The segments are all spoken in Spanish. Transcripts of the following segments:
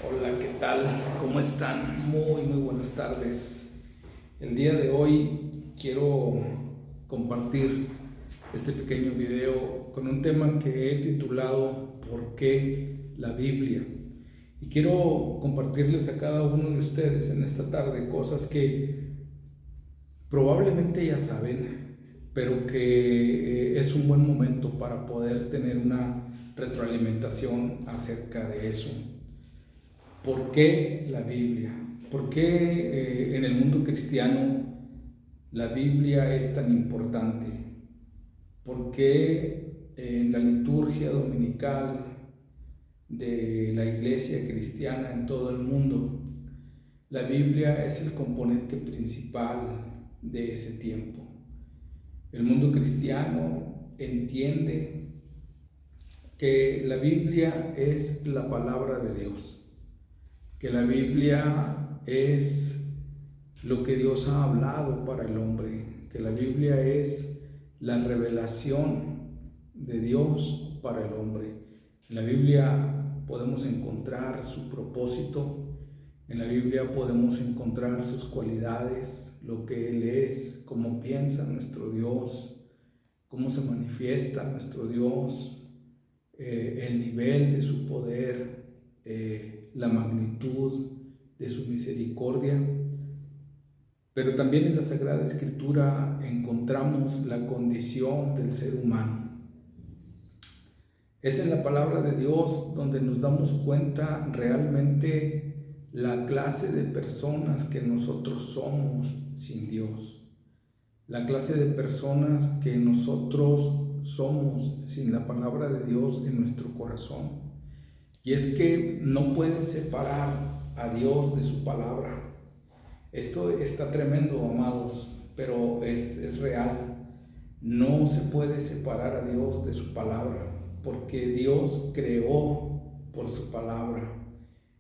Hola, ¿qué tal? ¿Cómo están? Muy buenas tardes. El día de hoy quiero compartir este pequeño video con un tema que he titulado ¿Por qué la Biblia? Y quiero compartirles a cada uno de ustedes en esta tarde cosas que probablemente ya saben, pero que es un buen momento para poder tener una retroalimentación acerca de eso. ¿Por qué la Biblia? ¿Por qué en el mundo cristiano la Biblia es tan importante? ¿Por qué en la liturgia dominical de la iglesia cristiana en todo el mundo la Biblia es el componente principal de ese tiempo? El mundo cristiano entiende que la Biblia es la palabra de Dios, que la Biblia es lo que Dios ha hablado para el hombre, que la Biblia es la revelación de Dios para el hombre. En la Biblia podemos encontrar su propósito, en la Biblia podemos encontrar sus cualidades, lo que Él es, cómo piensa nuestro Dios, cómo se manifiesta nuestro Dios, el nivel de su poder, la magnitud de su misericordia. Pero también en la Sagrada Escritura encontramos la condición del ser humano. Es en la palabra de Dios donde nos damos cuenta realmente la clase de personas que nosotros somos sin Dios, la clase de personas que nosotros somos sin la palabra de Dios en nuestro corazón. Y es que no puedes separar a Dios de su palabra. Esto está tremendo, amados, pero es real. No se puede separar a Dios de su palabra, porque Dios creó por su palabra.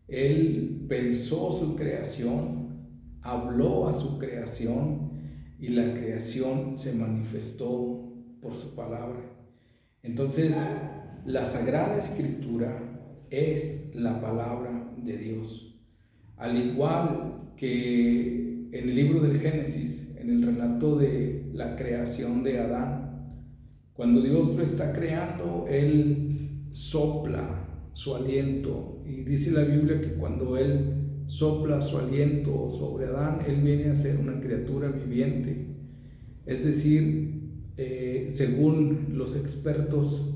Él pensó su creación, habló a su creación y la creación se manifestó por su palabra. Entonces, la Sagrada Escritura es la palabra de Dios. Al igual que en el libro del Génesis, en el relato de la creación de Adán, cuando Dios lo está creando, Él sopla su aliento. Y dice la Biblia que cuando Él sopla su aliento sobre Adán, Él viene a ser una criatura viviente. Es decir, según los expertos,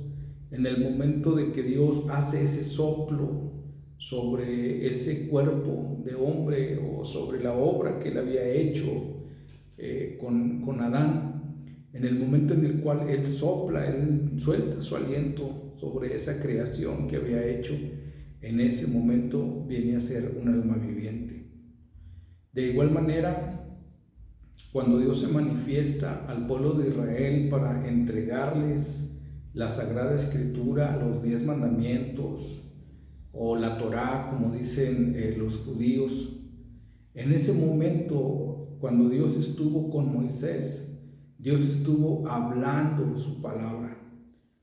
en el momento de que Dios hace ese soplo sobre ese cuerpo de hombre o sobre la obra que Él había hecho con Adán, en el momento en el cual Él sopla, Él suelta su aliento sobre esa creación que había hecho, en ese momento viene a ser un alma viviente. De igual manera, cuando Dios se manifiesta al pueblo de Israel para entregarles la Sagrada Escritura, los 10 mandamientos o la Torá, como dicen los judíos, en ese momento, cuando Dios estuvo con Moisés, Dios estuvo hablando su palabra,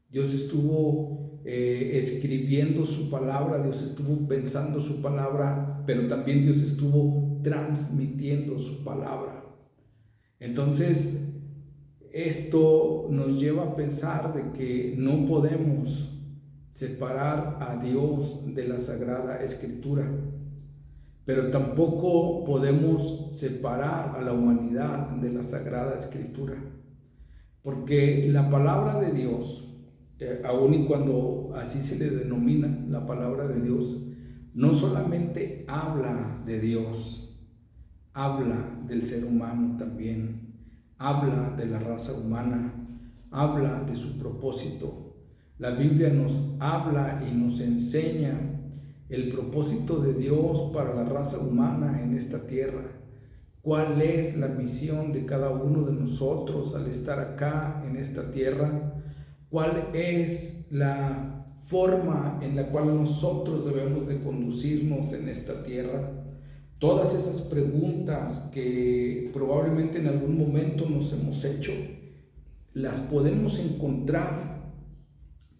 Dios estuvo escribiendo su palabra, Dios estuvo pensando su palabra, pero también Dios estuvo transmitiendo su palabra. Entonces, esto nos lleva a pensar de que no podemos separar a Dios de la Sagrada Escritura, pero tampoco podemos separar a la humanidad de la Sagrada Escritura, porque la palabra de Dios, aun y cuando así se le denomina la palabra de Dios, no solamente habla de Dios, habla del ser humano también, habla de la raza humana, habla de su propósito. La Biblia nos habla y nos enseña el propósito de Dios para la raza humana en esta tierra. ¿Cuál es la misión de cada uno de nosotros al estar acá en esta tierra? ¿Cuál es la forma en la cual nosotros debemos de conducirnos en esta tierra? Todas esas preguntas que probablemente en algún momento nos hemos hecho, las podemos encontrar,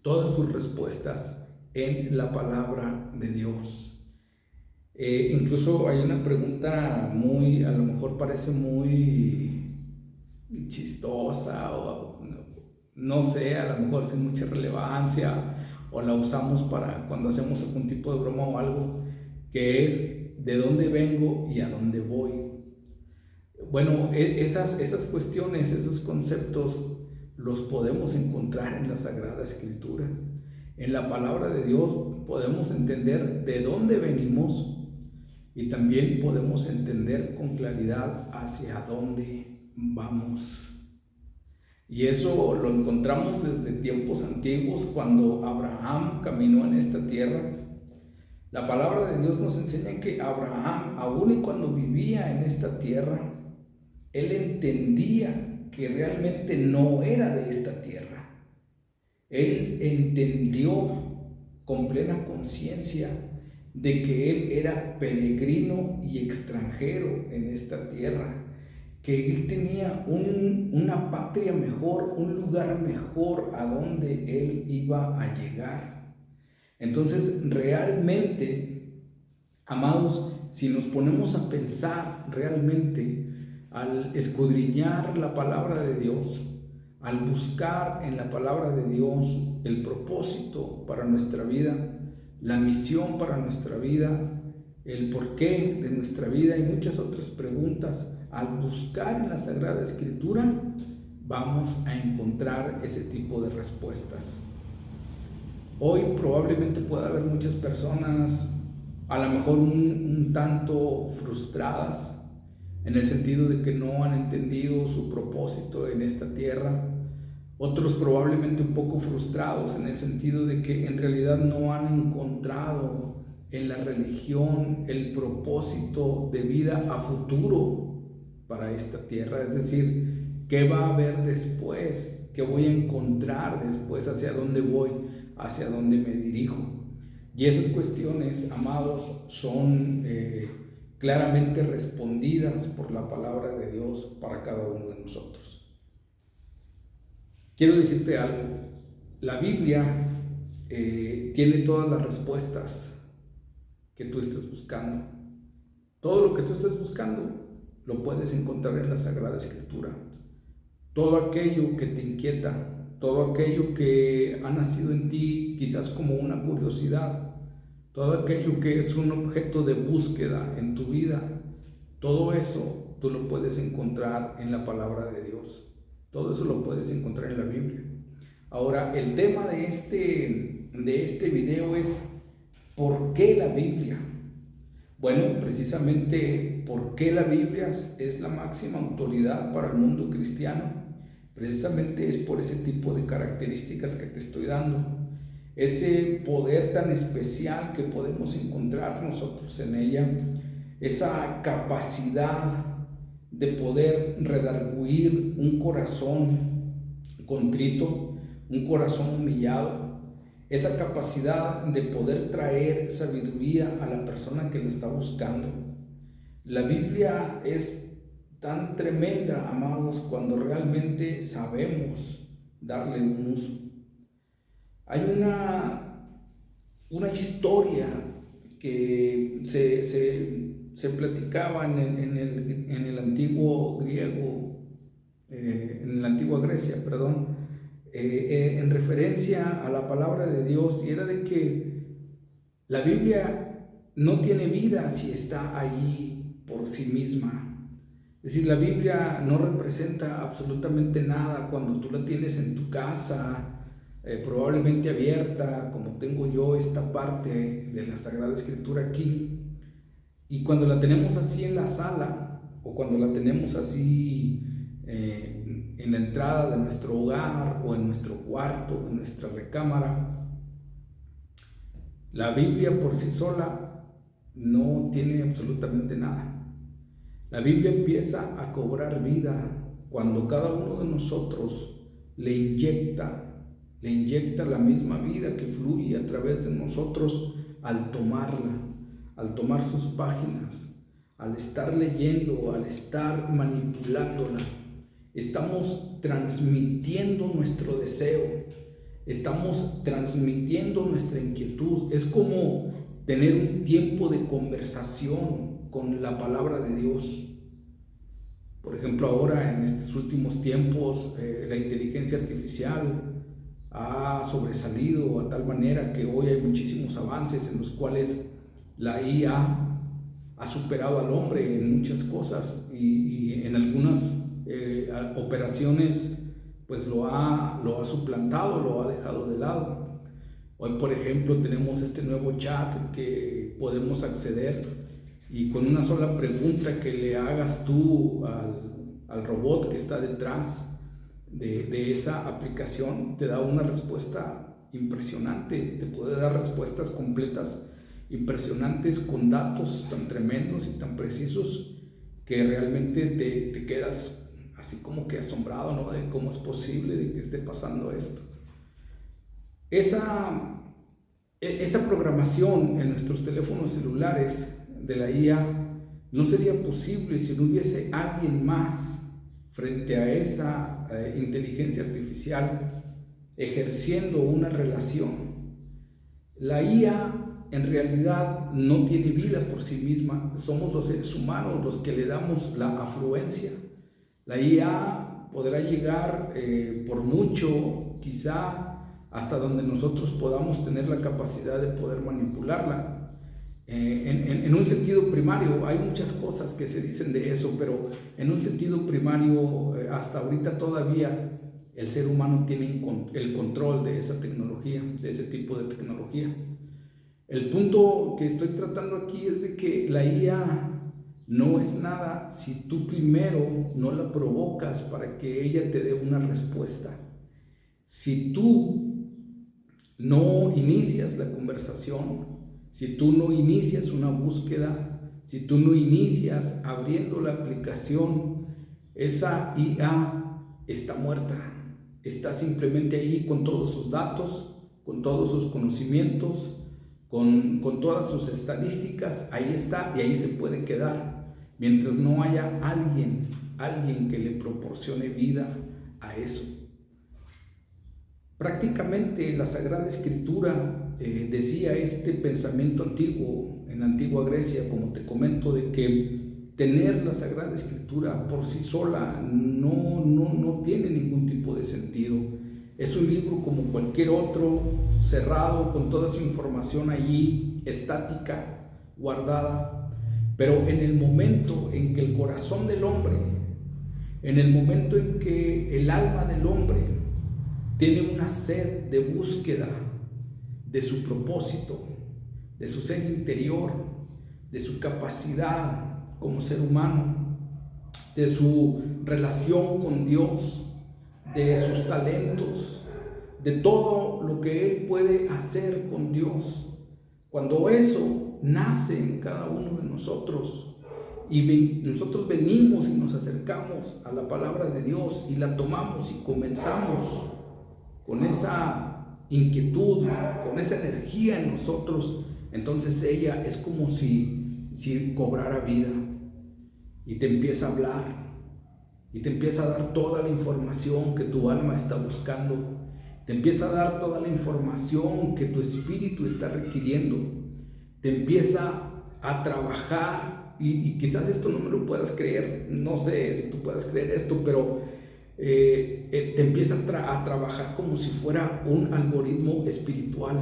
todas sus respuestas, en la palabra de Dios. Incluso hay una pregunta muy, a lo mejor parece muy chistosa o no sé, a lo mejor sin mucha relevancia o la usamos para cuando hacemos algún tipo de broma o algo, que es ¿de dónde vengo y a dónde voy? Bueno, esas cuestiones, esos conceptos los podemos encontrar en la Sagrada Escritura. En la palabra de Dios podemos entender de dónde venimos y también podemos entender con claridad hacia dónde vamos. Y eso lo encontramos desde tiempos antiguos, cuando Abraham caminó en esta tierra. La palabra de Dios nos enseña que Abraham, aun y cuando vivía en esta tierra, él entendía que realmente no era de esta tierra. Él entendió con plena conciencia de que él era peregrino y extranjero en esta tierra, que él tenía una patria mejor, un lugar mejor a donde él iba a llegar. Entonces, realmente, amados, si nos ponemos a pensar realmente, al escudriñar la palabra de Dios, al buscar en la palabra de Dios el propósito para nuestra vida, la misión para nuestra vida, el porqué de nuestra vida y muchas otras preguntas, al buscar en la Sagrada Escritura, vamos a encontrar ese tipo de respuestas. Hoy probablemente pueda haber muchas personas, a lo mejor un tanto frustradas, en el sentido de que no han entendido su propósito en esta tierra. Otros probablemente un poco frustrados en el sentido de que en realidad no han encontrado en la religión el propósito de vida a futuro para esta tierra. Es decir, ¿qué va a haber después? ¿Qué voy a encontrar después? ¿Hacia dónde voy? ¿Hacia dónde me dirijo? Y esas cuestiones, amados, son claramente respondidas por la palabra de Dios para cada uno de nosotros. Quiero decirte algo, la Biblia tiene todas las respuestas que tú estés buscando. Todo lo que tú estés buscando lo puedes encontrar en la Sagrada Escritura. Todo aquello que te inquieta, todo aquello que ha nacido en ti quizás como una curiosidad, todo aquello que es un objeto de búsqueda en tu vida, todo eso tú lo puedes encontrar en la palabra de Dios. Todo eso lo puedes encontrar en la Biblia. Ahora, el tema de este video es ¿por qué la Biblia? Bueno, precisamente ¿por qué la Biblia es la máxima autoridad para el mundo cristiano? Precisamente es por ese tipo de características que te estoy dando. Ese poder tan especial que podemos encontrar nosotros en ella, esa capacidad de poder redarguir un corazón contrito, un corazón humillado, esa capacidad de poder traer sabiduría a la persona que lo está buscando. La Biblia es tan tremenda, amados, cuando realmente sabemos darle un uso. Hay una historia que se platicaba en el antiguo griego, en la antigua Grecia, perdón, en referencia a la palabra de Dios, y era de que la Biblia no tiene vida si está ahí por sí misma. Es decir, la Biblia no representa absolutamente nada cuando tú la tienes en tu casa, probablemente abierta, como tengo yo esta parte de la Sagrada Escritura aquí, y cuando la tenemos así en la sala, o cuando la tenemos así en la entrada de nuestro hogar, o en nuestro cuarto, en nuestra recámara, la Biblia por sí sola no tiene absolutamente nada. La Biblia empieza a cobrar vida cuando cada uno de nosotros le inyecta la misma vida que fluye a través de nosotros al tomarla, al tomar sus páginas, al estar leyendo, al estar manipulándola. Estamos transmitiendo nuestro deseo, estamos transmitiendo nuestra inquietud. Es como tener un tiempo de conversación con la palabra de Dios. Por ejemplo, ahora en estos últimos tiempos, la inteligencia artificial ha sobresalido a tal manera que hoy hay muchísimos avances en los cuales la IA ha superado al hombre en muchas cosas y en algunas operaciones pues lo ha suplantado, lo ha dejado de lado. Hoy, por ejemplo, tenemos este nuevo chat que podemos acceder y con una sola pregunta que le hagas tú al robot que está detrás de esa aplicación, te da una respuesta impresionante, te puede dar respuestas completas impresionantes con datos tan tremendos y tan precisos que realmente te quedas así como que asombrado, ¿no? De cómo es posible de que esté pasando esto. Esa programación en nuestros teléfonos celulares de la IA no sería posible si no hubiese alguien más frente a esa inteligencia artificial ejerciendo una relación. La IA en realidad no tiene vida por sí misma, somos los seres humanos los que le damos la afluencia. La IA podrá llegar por mucho, quizá hasta donde nosotros podamos tener la capacidad de poder manipularla. En un sentido primario, hay muchas cosas que se dicen de eso, pero en un sentido primario, hasta ahorita todavía el ser humano tiene el control de esa tecnología, de ese tipo de tecnología. El punto que estoy tratando aquí es de que la IA no es nada si tú primero no la provocas para que ella te dé una respuesta. Si tú no inicias la conversación, si tú no inicias una búsqueda, si tú no inicias abriendo la aplicación, esa IA está muerta, está simplemente ahí con todos sus datos, con todos sus conocimientos, con todas sus estadísticas, ahí está y ahí se puede quedar, mientras no haya alguien que le proporcione vida a eso. Prácticamente la Sagrada Escritura decía este pensamiento antiguo en la antigua Grecia, como te comento, de que tener la Sagrada Escritura por sí sola no tiene ningún tipo de sentido. Es un libro como cualquier otro, cerrado, con toda su información allí, estática, guardada. Pero en el momento en que el corazón del hombre, en el momento en que el alma del hombre tiene una sed de búsqueda de su propósito, de su ser interior, de su capacidad como ser humano, de su relación con Dios, de sus talentos, de todo lo que Él puede hacer con Dios. Cuando eso nace en cada uno de nosotros y nosotros venimos y nos acercamos a la palabra de Dios y la tomamos y comenzamos con esa inquietud, con esa energía en nosotros, entonces ella es como si cobrara vida y te empieza a hablar y te empieza a dar toda la información que tu alma está buscando, te empieza a dar toda la información que tu espíritu está requiriendo, te empieza a trabajar y quizás esto no me lo puedas creer, no sé si tú puedas creer esto, pero te empieza a trabajar como si fuera un algoritmo espiritual,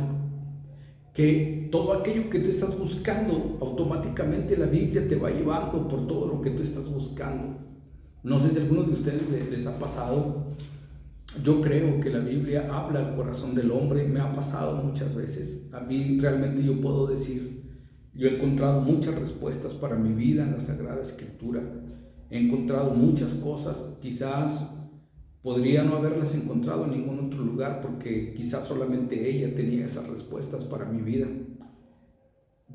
que todo aquello que tú estás buscando, automáticamente la Biblia te va llevando por todo lo que tú estás buscando. No sé si a algunos de ustedes les ha pasado. Yo creo que la Biblia habla al corazón del hombre, me ha pasado muchas veces. A mí realmente yo puedo decir, yo he encontrado muchas respuestas para mi vida en la Sagrada Escritura. He encontrado muchas cosas, quizás podría no haberlas encontrado en ningún otro lugar porque quizás solamente ella tenía esas respuestas para mi vida.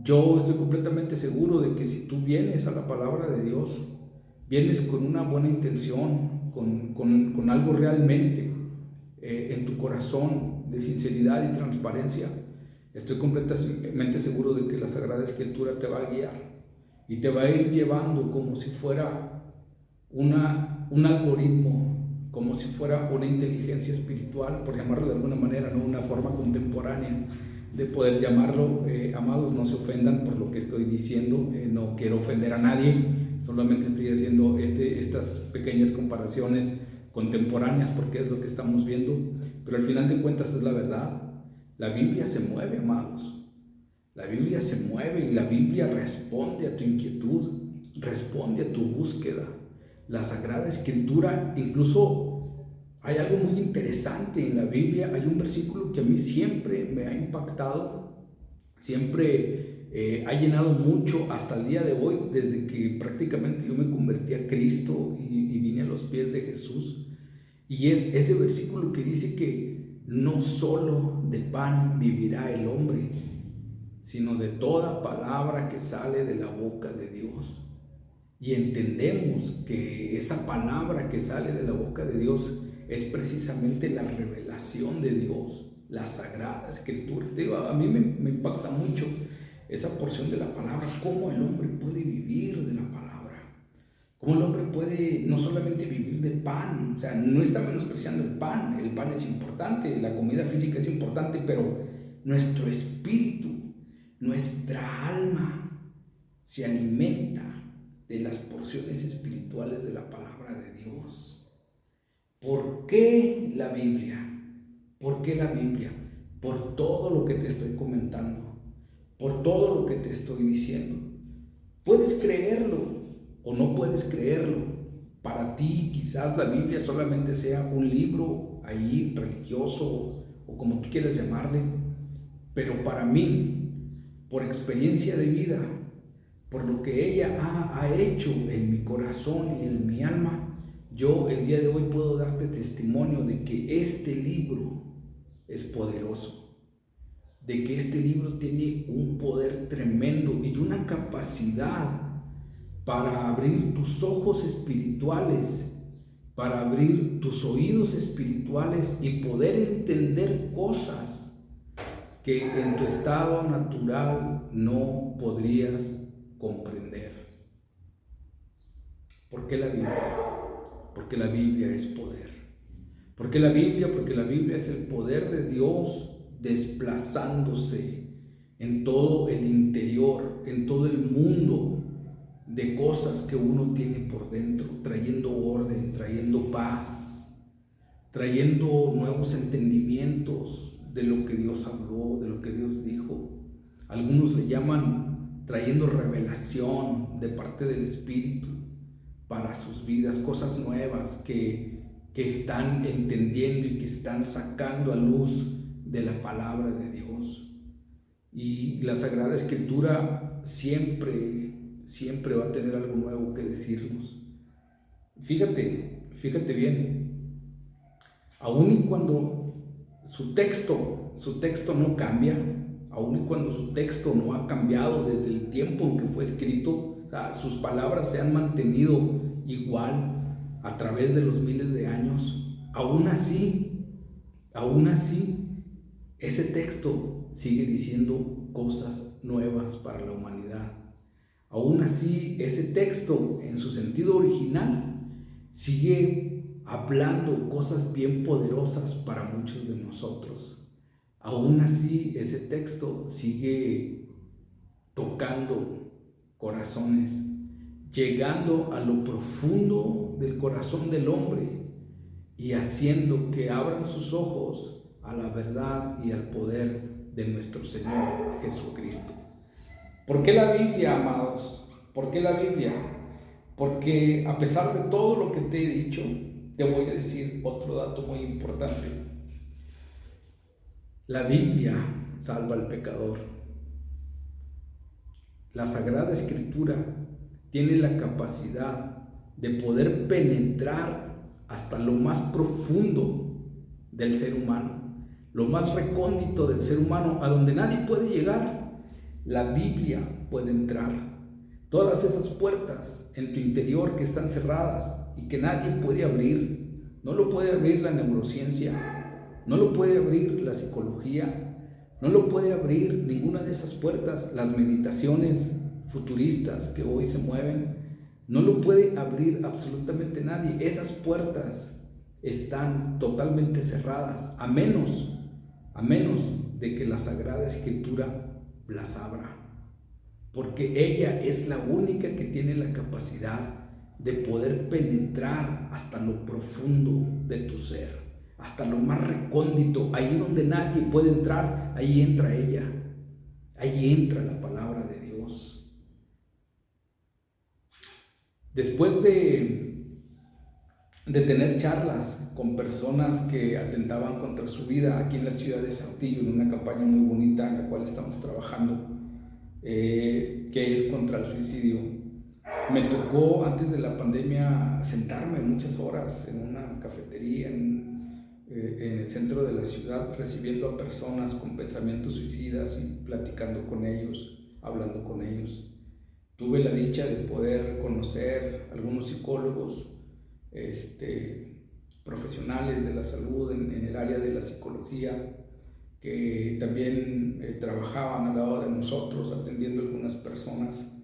Yo estoy completamente seguro de que si tú vienes a la palabra de Dios, vienes con una buena intención, con algo realmente en tu corazón de sinceridad y transparencia, estoy completamente seguro de que la Sagrada Escritura te va a guiar y te va a ir llevando como si fuera un algoritmo, como si fuera una inteligencia espiritual, por llamarlo de alguna manera, no una forma contemporánea de poder llamarlo. Amados, no se ofendan por lo que estoy diciendo, no quiero ofender a nadie, solamente estoy haciendo estas pequeñas comparaciones contemporáneas porque es lo que estamos viendo, pero al final de cuentas es la verdad. La Biblia se mueve, amados. La Biblia se mueve y la Biblia responde a tu inquietud, responde a tu búsqueda. La Sagrada Escritura, incluso hay algo muy interesante en la Biblia. Hay un versículo que a mí siempre me ha impactado, siempre ha llenado mucho hasta el día de hoy, desde que prácticamente yo me convertí a Cristo y vine a los pies de Jesús. Y es ese versículo que dice que no solo de pan vivirá el hombre, sino de toda palabra que sale de la boca de Dios. Y entendemos que esa palabra que sale de la boca de Dios es precisamente la revelación de Dios, la Sagrada Escritura. Te digo, a mí me impacta mucho esa porción de la palabra, cómo el hombre puede vivir de la palabra, cómo el hombre puede no solamente vivir de pan, o sea, no está menospreciando el pan es importante, la comida física es importante, pero nuestro espíritu, nuestra alma se alimenta de las porciones espirituales de la palabra de Dios. ¿Por qué la Biblia? ¿Por qué la Biblia? Por todo lo que te estoy comentando, por todo lo que te estoy diciendo. Puedes creerlo o no puedes creerlo. Para ti quizás la Biblia solamente sea un libro ahí religioso o como tú quieras llamarle, pero para mí, por experiencia de vida, por lo que ella ha hecho en mi corazón y en mi alma, yo el día de hoy puedo darte testimonio de que este libro es poderoso, de que este libro tiene un poder tremendo y una capacidad para abrir tus ojos espirituales, para abrir tus oídos espirituales y poder entender cosas que en tu estado natural no podrías comprender. ¿Por qué la Biblia? Porque la Biblia es poder. ¿Por qué la Biblia? Porque la Biblia es el poder de Dios desplazándose en todo el interior, en todo el mundo de cosas que uno tiene por dentro, trayendo orden, trayendo paz, trayendo nuevos entendimientos de lo que Dios habló, de lo que Dios dijo. Algunos le llaman trayendo revelación de parte del Espíritu para sus vidas, cosas nuevas que están entendiendo y que están sacando a luz de la palabra de Dios. Y la Sagrada Escritura siempre va a tener algo nuevo que decirnos. Fíjate bien, aun y cuando su texto no cambia, aun y cuando su texto no ha cambiado desde el tiempo en que fue escrito, o sea, sus palabras se han mantenido igual a través de los miles de años, aún así, ese texto sigue diciendo cosas nuevas para la humanidad. Aún así, ese texto, en su sentido original, sigue hablando cosas bien poderosas para muchos de nosotros. Aún así, ese texto sigue tocando corazones, llegando a lo profundo del corazón del hombre y haciendo que abran sus ojos a la verdad y al poder de nuestro Señor Jesucristo. ¿Por qué la Biblia, amados? ¿Por qué la Biblia? Porque a pesar de todo lo que te he dicho, te voy a decir otro dato muy importante. La Biblia salva al pecador. La Sagrada Escritura tiene la capacidad de poder penetrar hasta lo más profundo del ser humano, lo más recóndito del ser humano, a donde nadie puede llegar. La Biblia puede entrar. Todas esas puertas en tu interior que están cerradas y que nadie puede abrir, no lo puede abrir la neurociencia, no lo puede abrir la psicología, no lo puede abrir ninguna de esas puertas, las meditaciones futuristas que hoy se mueven, no lo puede abrir absolutamente nadie. Esas puertas están totalmente cerradas, a menos a menos de que la Sagrada Escritura las abra, porque ella es la única que tiene la capacidad de poder penetrar hasta lo profundo de tu ser, hasta lo más recóndito, ahí donde nadie puede entrar, ahí entra ella, ahí entra la palabra de Dios. Después de tener charlas con personas que atentaban contra su vida aquí en la ciudad de Saltillo, en una campaña muy bonita en la cual estamos trabajando, que es contra el suicidio, me tocó antes de la pandemia sentarme muchas horas en una cafetería en el centro de la ciudad, recibiendo a personas con pensamientos suicidas y platicando con ellos, hablando con ellos. Tuve la dicha de poder conocer algunos psicólogos profesionales de la salud en el área de la psicología, que también trabajaban al lado de nosotros atendiendo a algunas personas.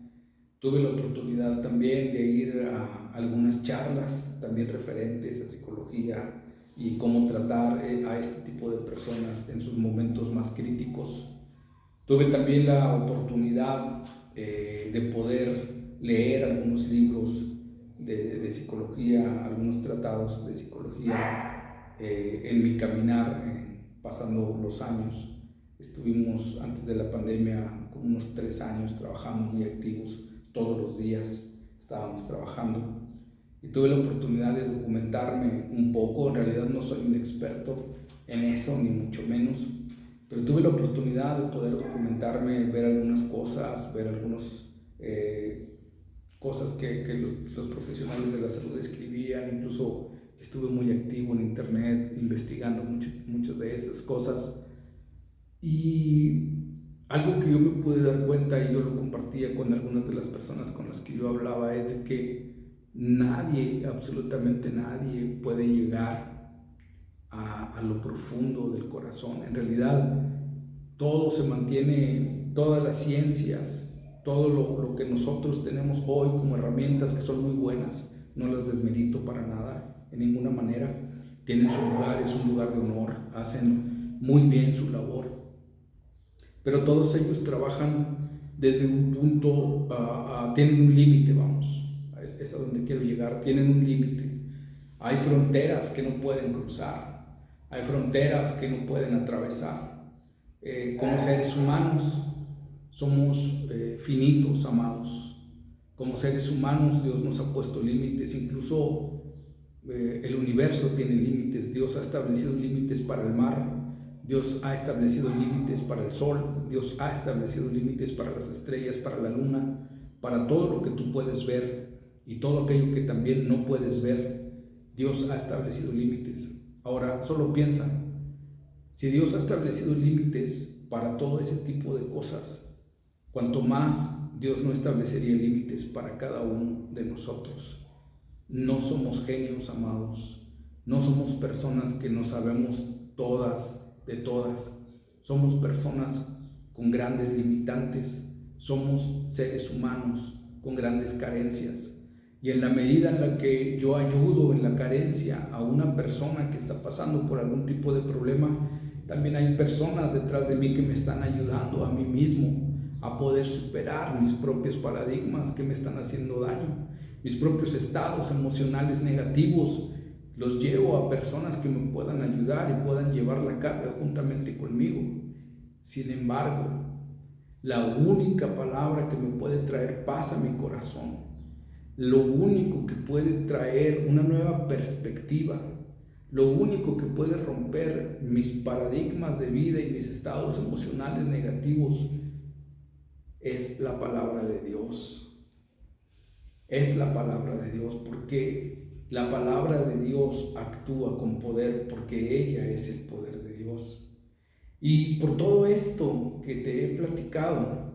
Tuve la oportunidad también de ir a algunas charlas también referentes a psicología y cómo tratar a este tipo de personas en sus momentos más críticos. Tuve también la oportunidad de poder leer algunos libros de psicología, algunos tratados de psicología en mi caminar, pasando los años. Estuvimos antes de la pandemia con unos 3 años trabajando muy activos, todos los días estábamos trabajando y tuve la oportunidad de documentarme un poco. En realidad no soy un experto en eso, ni mucho menos, pero tuve la oportunidad de poder documentarme, ver algunas cosas, ver algunas cosas que los profesionales de la salud escribían. Incluso estuve muy activo en internet investigando muchas de esas cosas, y algo que yo me pude dar cuenta, y yo lo compartía con algunas de las personas con las que yo hablaba, es de que nadie, absolutamente nadie, puede llegar a lo profundo del corazón. En realidad, todo se mantiene, todas las ciencias, todo lo que nosotros tenemos hoy como herramientas, que son muy buenas, no las desmerito para nada, en ninguna manera, tienen su lugar, es un lugar de honor, hacen muy bien su labor, pero todos ellos trabajan desde un punto, tienen un límite, vamos, es a donde quiero llegar, tienen un límite. Hay fronteras que no pueden cruzar, hay fronteras que no pueden atravesar. Como seres humanos somos finitos, amados. Como seres humanos Dios nos ha puesto límites, incluso el universo tiene límites. Dios ha establecido límites para el mar, Dios ha establecido límites para el sol, Dios ha establecido límites para las estrellas, para la luna, para todo lo que tú puedes ver y todo aquello que también no puedes ver. Dios ha establecido límites. Ahora, solo piensa, si Dios ha establecido límites para todo ese tipo de cosas, cuanto más Dios no establecería límites para cada uno de nosotros. No somos genios, amados. No somos personas que no sabemos todas de todas. Somos personas con grandes limitantes. Somos seres humanos con grandes carencias. Y en la medida en la que yo ayudo en la carencia a una persona que está pasando por algún tipo de problema, también hay personas detrás de mí que me están ayudando a mí mismo a poder superar mis propios paradigmas que me están haciendo daño, mis propios estados emocionales negativos. Los llevo a personas que me puedan ayudar y puedan llevar la carga juntamente conmigo. Sin embargo, la única palabra que me puede traer paz a mi corazón, lo único que puede traer una nueva perspectiva, lo único que puede romper mis paradigmas de vida y mis estados emocionales negativos, es la palabra de Dios. Es la palabra de Dios, porque la palabra de Dios actúa con poder, porque ella es el poder de Dios. Y por todo esto que te he platicado,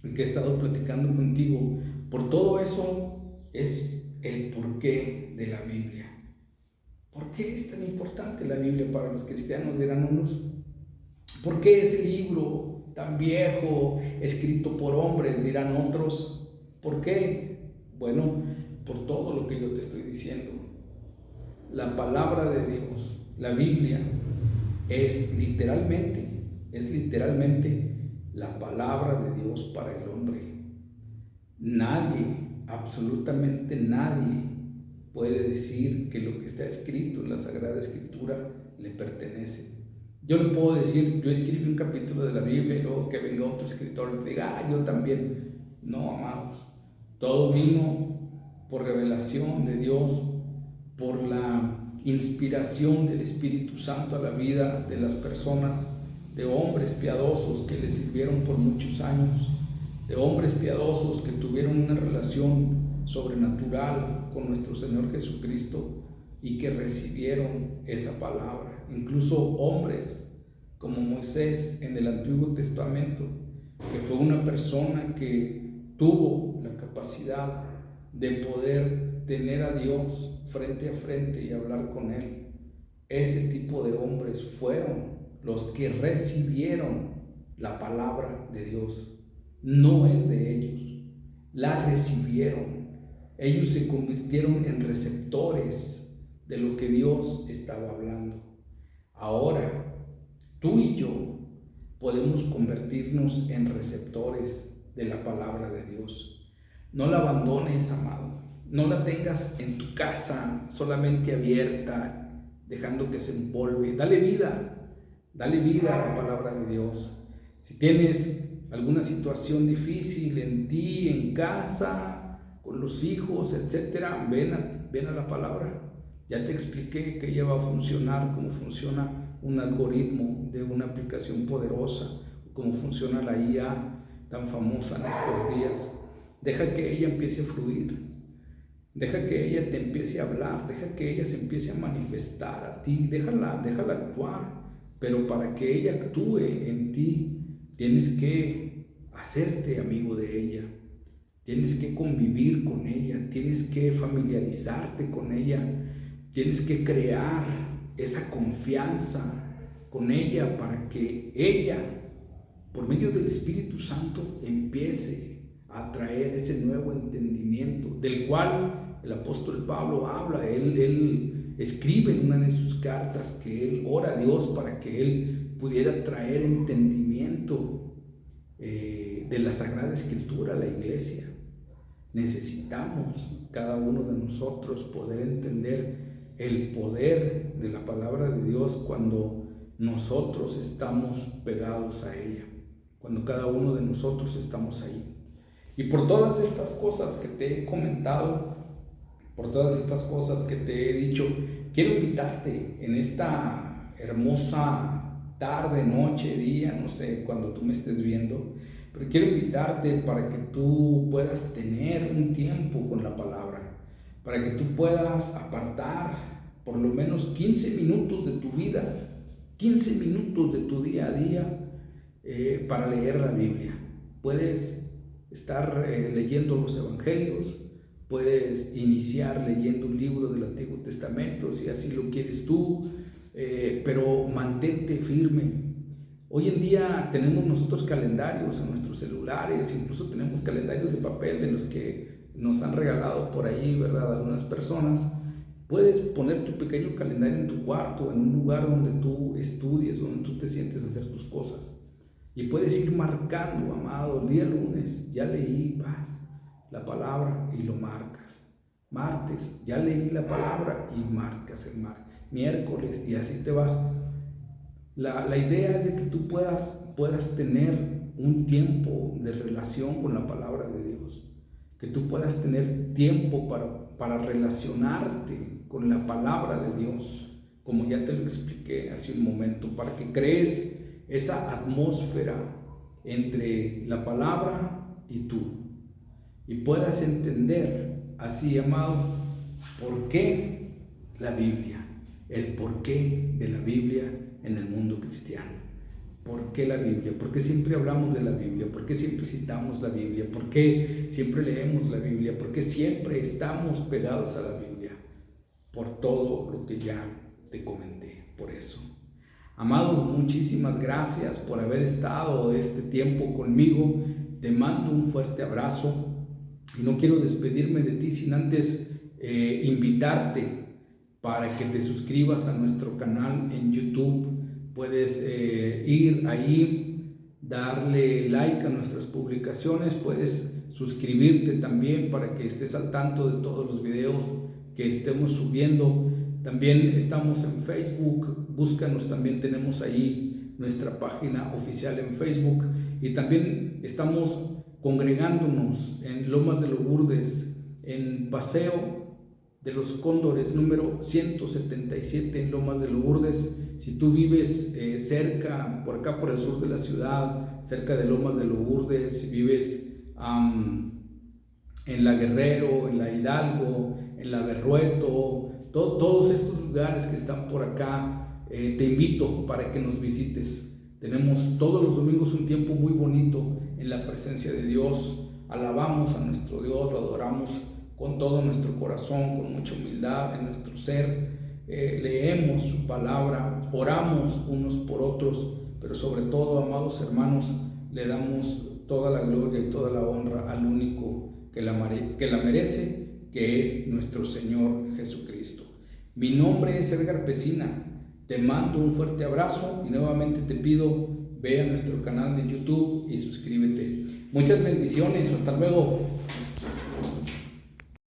que he estado platicando contigo, por todo eso es el porqué de la Biblia. ¿Por qué es tan importante la Biblia para los cristianos? Dirán unos. ¿Por qué ese libro tan viejo, escrito por hombres? Dirán otros. ¿Por qué? Bueno, por todo lo que yo te estoy diciendo. La palabra de Dios, la Biblia, es literalmente la palabra de Dios para el hombre. Nadie, absolutamente nadie, puede decir que lo que está escrito en la Sagrada Escritura le pertenece. Yo le puedo decir, yo escribí un capítulo de la Biblia y luego que venga otro escritor y te diga, yo también. No, amados. Todo vino por revelación de Dios, por la inspiración del Espíritu Santo a la vida de las personas, de hombres piadosos que le sirvieron por muchos años, de hombres piadosos que tuvieron una relación sobrenatural con nuestro Señor Jesucristo y que recibieron esa palabra. Incluso hombres como Moisés en el Antiguo Testamento, que fue una persona que tuvo la capacidad de poder tener a Dios frente a frente y hablar con Él. Ese tipo de hombres fueron los que recibieron la palabra de Dios. No es de ellos, la recibieron. Ellos se convirtieron en receptores de lo que Dios estaba hablando. Ahora, tú y yo podemos convertirnos en receptores de la palabra de Dios. No la abandones, amado. No la tengas en tu casa solamente abierta, dejando que se empolve. Dale vida a la palabra de Dios. Si tienes alguna situación difícil en ti, en casa, con los hijos, etcétera, ven a la palabra. Ya te expliqué que ella va a funcionar, cómo funciona un algoritmo de una aplicación poderosa, cómo funciona la IA tan famosa en estos días. Deja que ella empiece a fluir, deja que ella te empiece a hablar, deja que ella se empiece a manifestar a ti, déjala actuar, pero para que ella actúe en ti, tienes que hacerte amigo de ella, tienes que convivir con ella, tienes que familiarizarte con ella, tienes que crear esa confianza con ella para que ella, por medio del Espíritu Santo, empiece a traer ese nuevo entendimiento del cual el apóstol Pablo habla. Él escribe en una de sus cartas que él ora a Dios para que él pudiera traer entendimiento de la Sagrada Escritura a la iglesia. Necesitamos cada uno de nosotros poder entender el poder de la palabra de Dios cuando nosotros estamos pegados a ella, cuando cada uno de nosotros estamos ahí. Y por todas estas cosas que te he comentado, por todas estas cosas que te he dicho, quiero invitarte en esta hermosa tarde, noche, día, no sé, cuando tú me estés viendo, pero quiero invitarte para que tú puedas tener un tiempo con la palabra, para que tú puedas apartar por lo menos 15 minutos de tu vida, 15 minutos de tu día a día para leer la Biblia. Puedes estar leyendo los evangelios, puedes iniciar leyendo un libro del Antiguo Testamento si así lo quieres tú, pero mantente firme. Hoy en día tenemos nosotros calendarios en nuestros celulares, incluso tenemos calendarios de papel de los que nos han regalado por ahí, ¿verdad? Algunas personas. Puedes poner tu pequeño calendario en tu cuarto, en un lugar donde tú estudies, donde tú te sientes a hacer tus cosas. Y puedes ir marcando, amado, el día lunes ya leí la palabra y lo marcas. Martes ya leí la palabra y marcas el miércoles y así te vas. La idea es de que tú puedas tener un tiempo de relación con la palabra de Dios, que tú puedas tener tiempo para relacionarte con la palabra de Dios, como ya te lo expliqué hace un momento, para que crees esa atmósfera entre la palabra y tú, y puedas entender así, amado, por qué la Biblia, el porqué de la Biblia en el mundo cristiano. ¿Por qué la Biblia? ¿Por qué siempre hablamos de la Biblia? ¿Por qué siempre citamos la Biblia? ¿Por qué siempre leemos la Biblia? ¿Por qué siempre estamos pegados a la Biblia? Por todo lo que ya te comenté, por eso. Amados, muchísimas gracias por haber estado este tiempo conmigo. Te mando un fuerte abrazo y no quiero despedirme de ti sin antes invitarte para que te suscribas a nuestro canal en YouTube. puedes ir ahí, darle like a nuestras publicaciones, puedes suscribirte también para que estés al tanto de todos los videos que estemos subiendo. También estamos en Facebook, búscanos, también tenemos ahí nuestra página oficial en Facebook, y también estamos congregándonos en Lomas de Lourdes, en Paseo de los Cóndores número 177 en Lomas de Lourdes. Si tú vives cerca, por acá por el sur de la ciudad, cerca de Lomas de Lourdes, si vives en La Guerrero, en La Hidalgo, en La Berrueto, todos estos lugares que están por acá, te invito para que nos visites. Tenemos todos los domingos un tiempo muy bonito en la presencia de Dios. Alabamos a nuestro Dios, lo adoramos con todo nuestro corazón, con mucha humildad en nuestro ser. Leemos su palabra, oramos unos por otros, pero sobre todo, amados hermanos, le damos toda la gloria y toda la honra al único que la merece, que es nuestro Señor Jesucristo. Mi nombre es Edgar Pesina. Te mando un fuerte abrazo y nuevamente te pido, ve a nuestro canal de YouTube y suscríbete. Muchas bendiciones, hasta luego.